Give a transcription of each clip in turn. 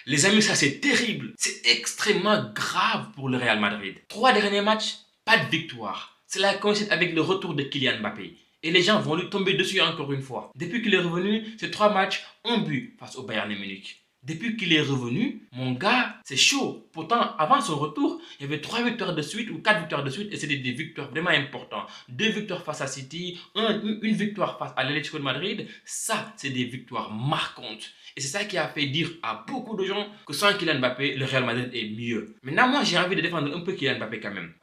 Les amis, ça c'est terrible. C'est extrêmement grave pour le Real Madrid. 3 derniers matchs, pas de victoire. Cela coïncide avec le retour de Kylian Mbappé. Et les gens vont lui tomber dessus encore une fois. Depuis qu'il est revenu, ces 3 matchs, un but face au Bayern Munich. Depuis qu'il est revenu, mon gars, c'est chaud. Pourtant, avant son retour, il y avait 3 victoires de suite ou 4 victoires de suite et c'était des victoires vraiment importantes. 2 victoires face à City, une victoire face à l'Atlético de Madrid. Ça, c'est des victoires marquantes. Et c'est ça qui a fait dire à beaucoup de gens que sans Kylian Mbappé, le Real Madrid est mieux. Maintenant, moi, j'ai envie de défendre un peu Kylian Mbappé quand même.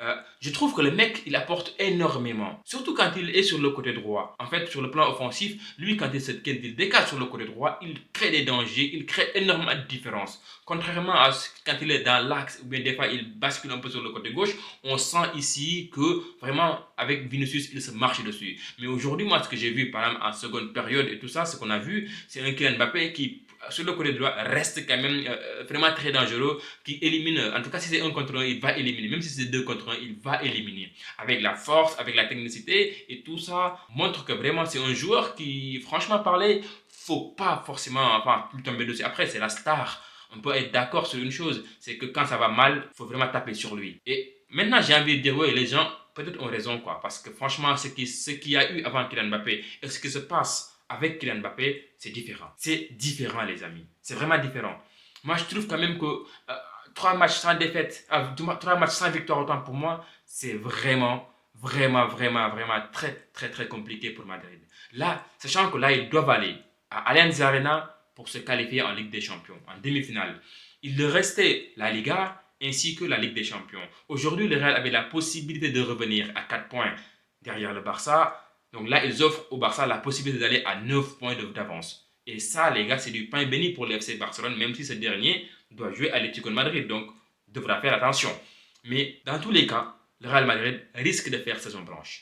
Je trouve que le mec, il apporte énormément. Surtout quand il est sur le côté droit. En fait, sur le plan offensif, lui, quand il décale sur le côté droit, il crée des dangers, il crée énormément de différences. Contrairement à quand il est dans l'axe, ou bien des fois il bascule un peu sur le côté gauche, on sent ici que vraiment avec Vinicius, il se marche dessus. Mais aujourd'hui, moi, ce que j'ai vu, par exemple, en seconde période et tout ça, ce qu'on a vu, c'est un Kylian Mbappé qui sur le côté droit reste quand même vraiment très dangereux, qui élimine, en tout cas si c'est un contre un, il va éliminer, même si c'est 2 contre 1, il va éliminer, avec la force, avec la technicité, et tout ça montre que vraiment c'est un joueur qui, franchement parler, faut pas forcément enfin, lui tomber dessus. Après, c'est la star, on peut être d'accord sur une chose, c'est que quand ça va mal, il faut vraiment taper sur lui. Et maintenant, j'ai envie de dire, ouais, les gens peut-être ont raison, quoi, parce que franchement, ce qu'il y a eu avant Kylian Mbappé et ce qui se passe avec Kylian Mbappé, c'est différent. C'est différent, les amis. C'est vraiment différent. Moi, je trouve quand même que 3 matchs sans défaite, 3 matchs sans victoire, autant pour moi, c'est vraiment très, très, très compliqué pour Madrid. Là, sachant que là, ils doivent aller à Allianz Arena pour se qualifier en Ligue des Champions, en demi-finale. Il leur restait la Liga ainsi que la Ligue des Champions. Aujourd'hui, le Real avait la possibilité de revenir à 4 points derrière le Barça. Donc là, ils offrent au Barça la possibilité d'aller à 9 points d'avance. Et ça, les gars, c'est du pain béni pour le FC Barcelone, même si ce dernier doit jouer à l'Atlético de Madrid. Donc, devra faire attention. Mais dans tous les cas, le Real Madrid risque de faire saison blanche.